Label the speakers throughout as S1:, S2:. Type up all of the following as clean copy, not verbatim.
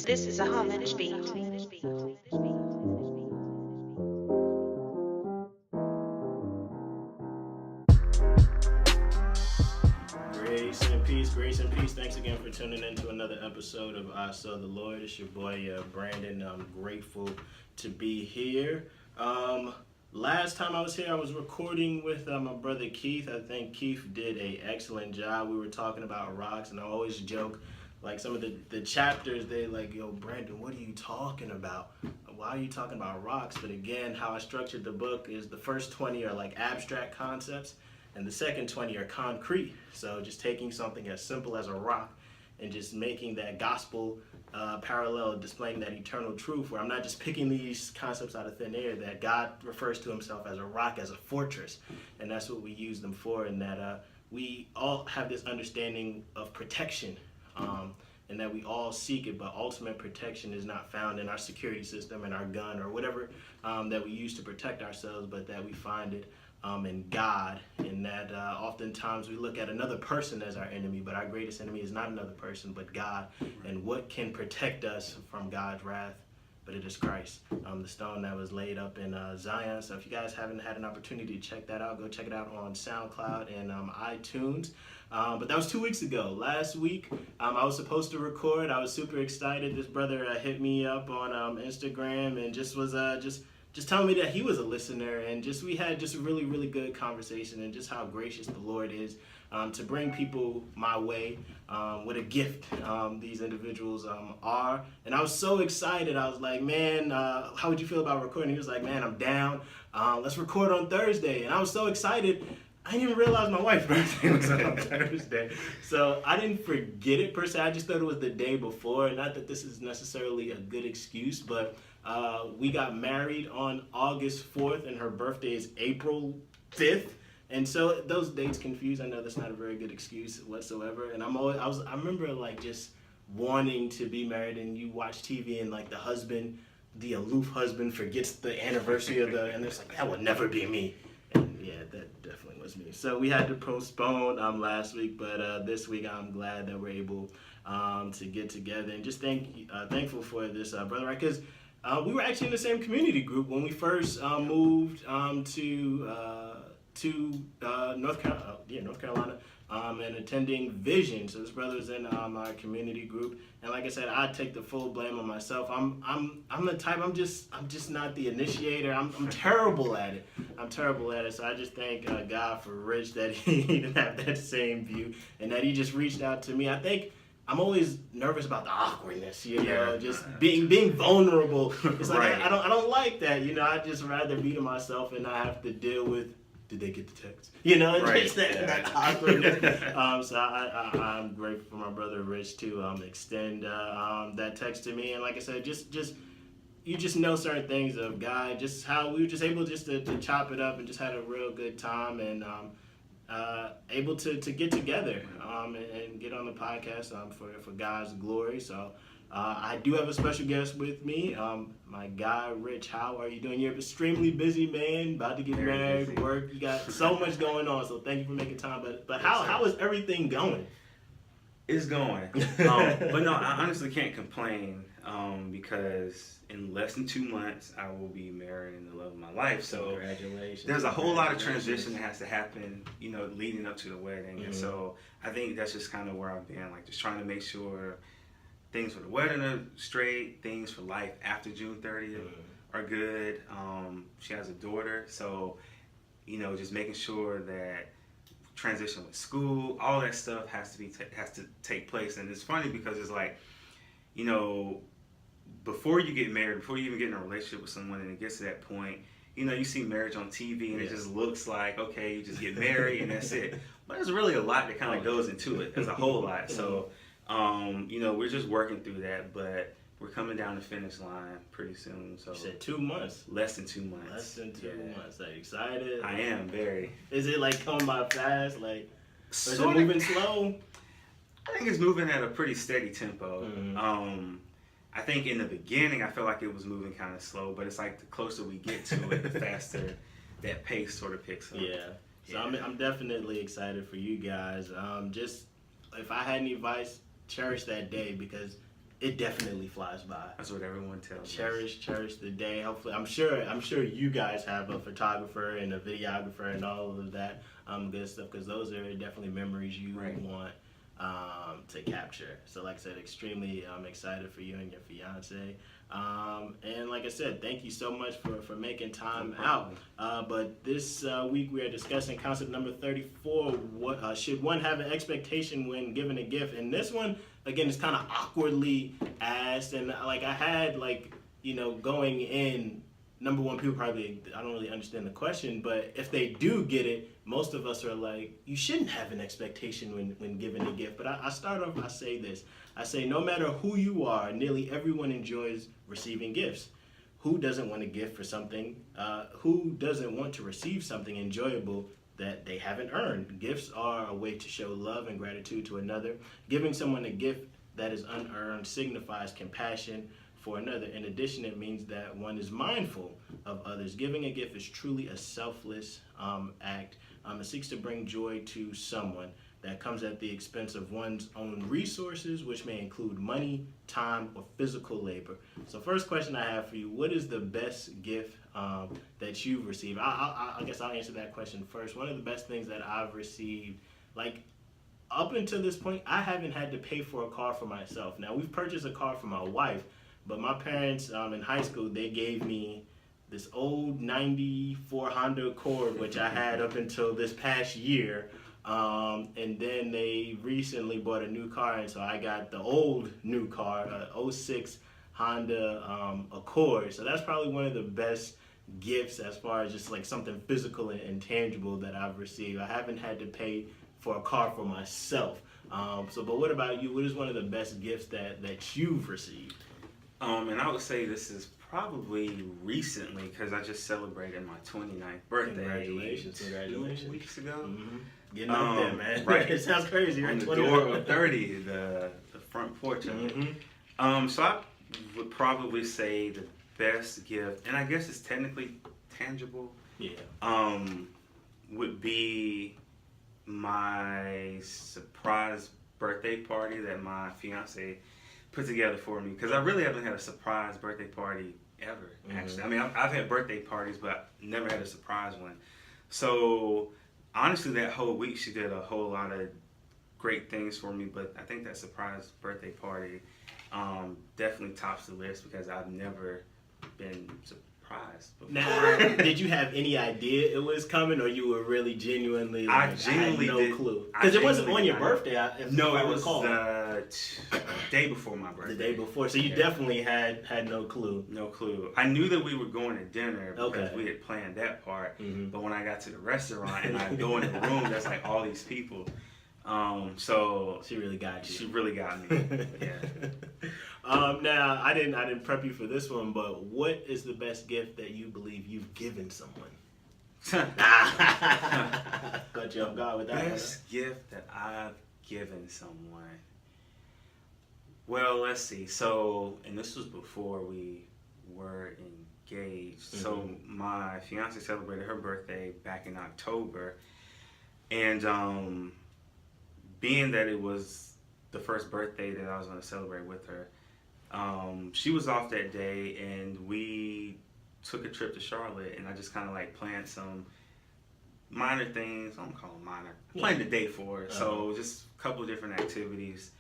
S1: This is a homage beat.
S2: Grace and peace. Thanks again for tuning in to another episode of I Saw the Lord. It's your boy Brandon. I'm grateful to be here. Last time I was here, I was recording with my brother Keith. I think Keith did an excellent job. We were talking about rocks, and I always joke, like some of the chapters, they like, yo, Brandon, what are you talking about? Why are you talking about rocks? But again, how I structured the book is the first 20 are like abstract concepts, and the second 20 are concrete. So just taking something as simple as a rock and just making that gospel parallel, displaying that eternal truth, where I'm not just picking these concepts out of thin air, that God refers to himself as a rock, as a fortress, and that's what we use them for, and that we all have this understanding of protection, and that we all seek it, but ultimate protection is not found in our security system and our gun or whatever that we use to protect ourselves, but that we find it in God, and that oftentimes we look at another person as our enemy, but our greatest enemy is not another person, but God. And what can protect us from God's wrath? But it is Christ, the stone that was laid up in Zion. So if you guys haven't had an opportunity to check that out, go check it out on SoundCloud and iTunes. But that was 2 weeks ago. Last week, I was supposed to record. I was super excited. This brother hit me up on Instagram and just was just telling me that he was a listener, and just we had just a really, really good conversation, and just how gracious the Lord is to bring people my way with a gift. These individuals are, and I was so excited. I was like, man, how would you feel about recording? He was like, man, I'm down. Let's record on Thursday, and I was so excited. I didn't even realize my wife's birthday was on Thursday. So I didn't forget it per se. I just thought it was the day before. Not that this is necessarily a good excuse, but we got married on August 4th, and her birthday is April 5th. And so those dates confuse. I know that's not a very good excuse whatsoever. And I remember like just wanting to be married, and you watch TV and like the aloof husband forgets the anniversary and it's like, that would never be me. And yeah, that definitely was me. So we had to postpone last week, but this week I'm glad that we're able to get together, and just thankful for this brother, right? Because we were actually in the same community group when we first moved to North Carolina, and attending Vision. So this brother was in our community group, and like I said, I take the full blame on myself. I'm the type. I'm just not the initiator. I'm terrible at it. So I just thank God for Rich that he didn't have that same view, and that he just reached out to me. I think I'm always nervous about the awkwardness, just being vulnerable. It's like I don't like that, I just rather be to myself and not have to deal with, did they get the text? Just that awkwardness. So I'm grateful for my brother Rich to extend that text to me, and like I said, just you just know certain things of God, just how we were just able just to chop it up and just had a real good time, and able to get together and get on the podcast for God's glory. So I do have a special guest with me, my guy Rich. How are you doing? You're an extremely busy man, about to get married, work. You got so much going on. So thank you for making time. But how is everything going?
S3: It's going. But no, I honestly can't complain because in less than 2 months, I will be marrying the love of my life. So
S2: congratulations.
S3: There's a whole lot of transition that has to happen, leading up to the wedding. Mm-hmm. And so I think that's just kind of where I've been, like just trying to make sure things for the wedding are straight, things for life after June 30th are good. She has a daughter, so, just making sure that transition with school, all that stuff has to take place. And it's funny because it's like, before you get married, before you even get in a relationship with someone and it gets to that point, you see marriage on TV and it just looks like, okay, you just get married and that's it. But there's really a lot that kind of goes into it. There's a whole lot. So, we're just working through that, but we're coming down the finish line pretty soon. So
S2: you said 2 months.
S3: Less than 2 months.
S2: Less than two months. Are you excited?
S3: I am very.
S2: Is it like coming by fast? Like, or is it moving slow?
S3: I think it's moving at a pretty steady tempo. Mm-hmm. I think in the beginning I felt like it was moving kind of slow, but it's like the closer we get to it, the faster that pace sort of picks up.
S2: Yeah. So I'm definitely excited for you guys. Just if I had any advice, cherish that day, because it definitely flies by.
S3: That's what everyone tells us.
S2: Cherish the day. Hopefully, I'm sure you guys have a photographer and a videographer and all of that good stuff, because those are definitely memories you want to capture. So like I said, extremely excited for you and your fiance. And like I said, thank you so much for making time out. But this week we are discussing concept number 34. What should one have an expectation when giving a gift? And this one, again, is kind of awkwardly asked. And like I had, like, you know, going in, number one, people probably, I don't really understand the question, but if they do get it, most of us are like, you shouldn't have an expectation when giving a gift. But I start off, I say this. I say, no matter who you are, nearly everyone enjoys receiving gifts. Who doesn't want a gift for something? Who doesn't want to receive something enjoyable that they haven't earned? Gifts are a way to show love and gratitude to another. Giving someone a gift that is unearned signifies compassion for another. In addition, it means that one is mindful of others. Giving a gift is truly a selfless act. It seeks to bring joy to someone that comes at the expense of one's own resources, which may include money, time, or physical labor. So first question I have for you, what is the best gift that you've received? I guess I'll answer that question first. One of the best things that I've received, like, up until this point, I haven't had to pay for a car for myself. Now, we've purchased a car for my wife, but my parents in high school, they gave me this old 94 Honda Accord, which I had up until this past year. And then they recently bought a new car, and so I got the old new car, 06 Honda Accord. So that's probably one of the best gifts as far as just like something physical and tangible that I've received. I haven't had to pay for a car for myself. But what about you? What is one of the best gifts that you've received?
S3: And I would say this is probably recently, because I just celebrated my 29th birthday.
S2: Congratulations.
S3: 2 weeks ago.
S2: Mm-hmm. Getting up there, man.
S3: Right.
S2: It sounds crazy. You're
S3: On the
S2: 29.
S3: door of 30, the front porch of it.
S2: Mm-hmm.
S3: So I would probably say the best gift, and I guess it's technically tangible, would be my surprise birthday party that my fiance put together for me, because I really haven't had a surprise birthday party ever, actually. I mean, I've had birthday parties, but never had a surprise one. So honestly, that whole week she did a whole lot of great things for me, but I think that surprise birthday party definitely tops the list, because I've never been surprised before.
S2: Now, did you have any idea it was coming, or you were really genuinely like,
S3: I genuinely
S2: had no
S3: did,
S2: clue? Because it wasn't on your birthday,
S3: No,
S2: if I
S3: it was
S2: recall.
S3: the day before my birthday.
S2: The day before, so you definitely had no clue.
S3: No clue. I knew that we were going to dinner because
S2: Okay.
S3: we had planned that part.
S2: Mhm.
S3: But when I got to the restaurant and I go in the room, there's like all these people. So
S2: She really got you.
S3: she really got me. Yeah.
S2: Now, I didn't prep you for this one, but what is the best gift that you believe you've given someone? Got you off guard with that one.
S3: Best gift that I've given someone. Well, let's see. So, and this was before we were engaged. So my fiance celebrated her birthday back in October, and being that it was the first birthday that I was going to celebrate with her, she was off that day, and we took a trip to Charlotte, and I just kind of like planned some minor things. I don't call them minor. Planned the day for her. So just a couple of different activities.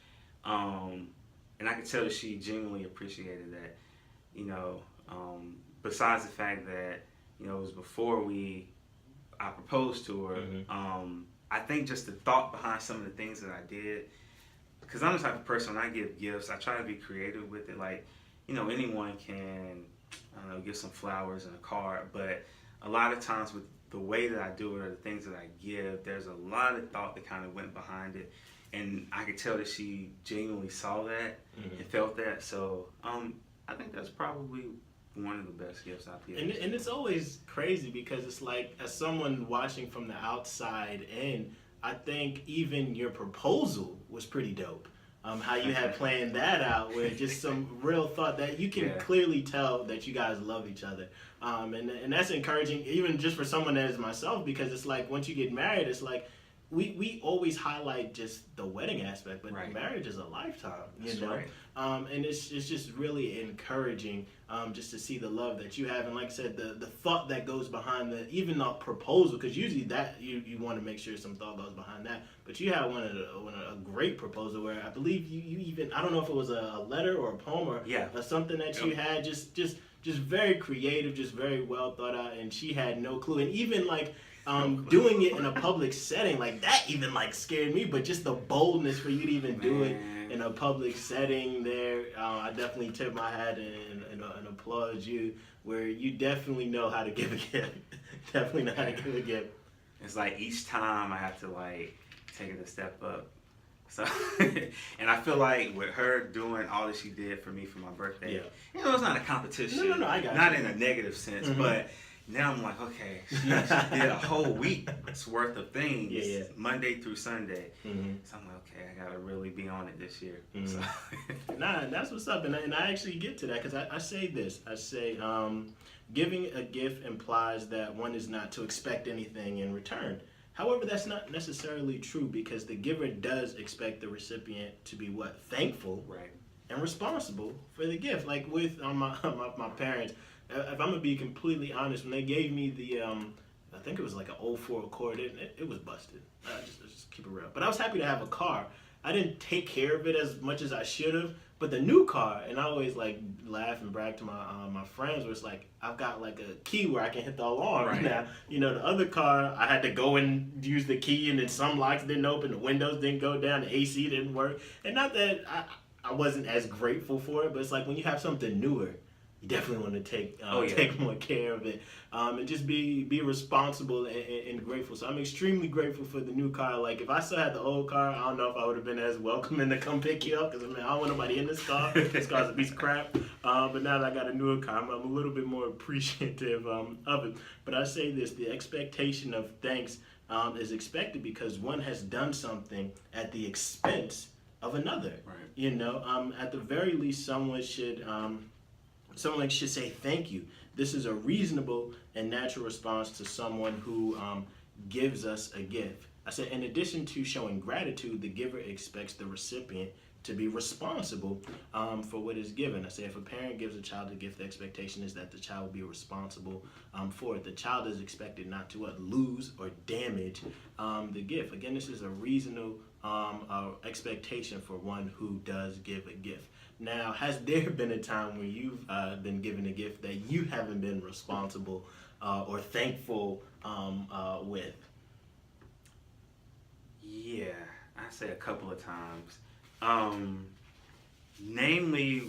S3: And I could tell that she genuinely appreciated that, you know, besides the fact that, you know, it was before I proposed to her. I think just the thought behind some of the things that I did, because I'm the type of person, when I give gifts, I try to be creative with it. Like, you know, anyone can, I don't know, give some flowers and a card, but a lot of times with the way that I do it or the things that I give, there's a lot of thought that kind of went behind it. And I could tell that she genuinely saw that and felt that. So I think that's probably one of the best gifts I've given.
S2: And it's always crazy, because it's like, as someone watching from the outside in, I think even your proposal was pretty dope. How you had planned that out with just some real thought that you can clearly tell that you guys love each other. And that's encouraging, even just for someone as myself, because it's like once you get married, it's like we always highlight just the wedding aspect, but
S3: Right.
S2: marriage is a lifetime, you
S3: That's
S2: know.
S3: right.
S2: And it's just really encouraging, just to see the love that you have, and like I said, the thought that goes behind the even the proposal, because usually that you want to make sure some thought goes behind that, but you had a great proposal where I believe you even, I don't know if it was a letter or a poem or
S3: Yeah.
S2: something that you had, just very creative, just very well thought out, and she had no clue, and even like. Doing it in a public setting, like that even like scared me, but just the boldness for you to even do it
S3: Man.
S2: in a public setting there, I definitely tip my hat and applaud you, where you definitely know how to give a gift. Definitely know how to give a gift.
S3: It's like each time I have to like take it a step up. So, and I feel like with her doing all that she did for me for my birthday,
S2: Yeah.
S3: you know, it's not a competition.
S2: No, I got
S3: not
S2: you.
S3: in a negative sense,
S2: Mhm.
S3: but now I'm like, okay, she did a whole week's worth of things,
S2: Yeah.
S3: Monday through Sunday.
S2: Mm-hmm.
S3: So I'm like, okay, I gotta really be on it this year.
S2: Mhm.
S3: So,
S2: Nah, that's what's up, and I actually get to that because I say this. I say giving a gift implies that one is not to expect anything in return. However, that's not necessarily true because the giver does expect the recipient to be what? Thankful
S3: right.
S2: and responsible for the gift. Like with my parents, if I'm gonna be completely honest, when they gave me the I think it was like an '04 Accord, it was busted. Just keep it real. But I was happy to have a car. I didn't take care of it as much as I should have. But the new car, and I always like laugh and brag to my friends, where it's like I've got like a key where I can hit the alarm.
S3: Right.
S2: Now, you know, the other car I had to go and use the key, and then some locks didn't open, the windows didn't go down, the AC didn't work, and not that I wasn't as grateful for it, but it's like when you have something newer, you definitely want to take more care of it, and just be responsible and grateful. So I'm extremely grateful for the new car. Like if I still had the old car, I don't know if I would have been as welcoming to come pick you up because I don't want nobody in this car. This car's a piece of crap. But now that I got a newer car, I'm a little bit more appreciative of it. But I say this: the expectation of thanks is expected because one has done something at the expense of another.
S3: Right.
S2: You know, at the very least, someone should say thank you. This is a reasonable and natural response to someone who gives us a gift. I said, in addition to showing gratitude, the giver expects the recipient to be responsible for what is given. I say, if a parent gives a child a gift, the expectation is that the child will be responsible for it. The child is expected not to lose or damage the gift. Again, this is a reasonable expectation for one who does give a gift. Now, has there been a time where you've been given a gift that you haven't been responsible or thankful with?
S3: Yeah, I say a couple of times. Namely,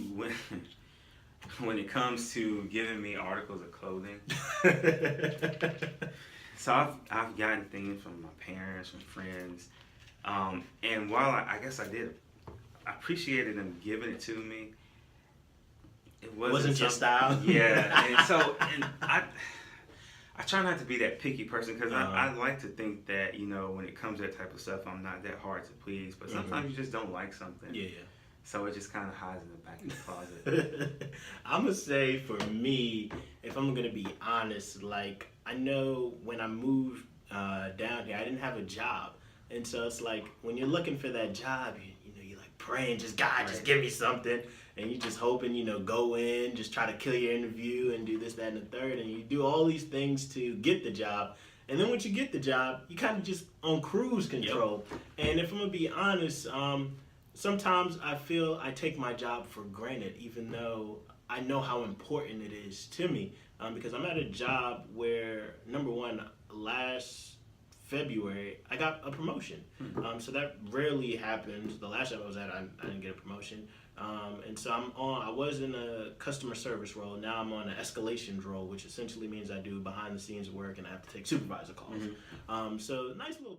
S3: when it comes to giving me articles of clothing. So I've gotten things from my parents, from friends, and while I guess I appreciated them giving it to me, it
S2: Wasn't your style?
S3: Yeah, and I try not to be that picky person because I like to think that, you know, when it comes to that type of stuff, I'm not that hard to please. But sometimes you just don't like something.
S2: Yeah.
S3: So it just kind of hides in the back of the closet.
S2: I'm going to say for me, if I'm going to be honest, like I know when I moved down here, I didn't have a job. And so it's like when you're looking for that job, you're like praying, just God, just give me something. And you're just hoping, go in, just try to kill your interview and do this, that, and the third. And you do all these things to get the job. And then once you get the job, you kind of just on cruise control. Yep. And if I'm going to be honest, sometimes I feel I take my job for granted, even though I know how important it is to me. Because I'm at a job where, number one, last February, I got a promotion. So that rarely happens. The last job I was at, I didn't get a promotion. And so I was in a customer service role. Now I'm on an escalations role, which essentially means I do behind the scenes work and I have to take supervisor calls. So nice little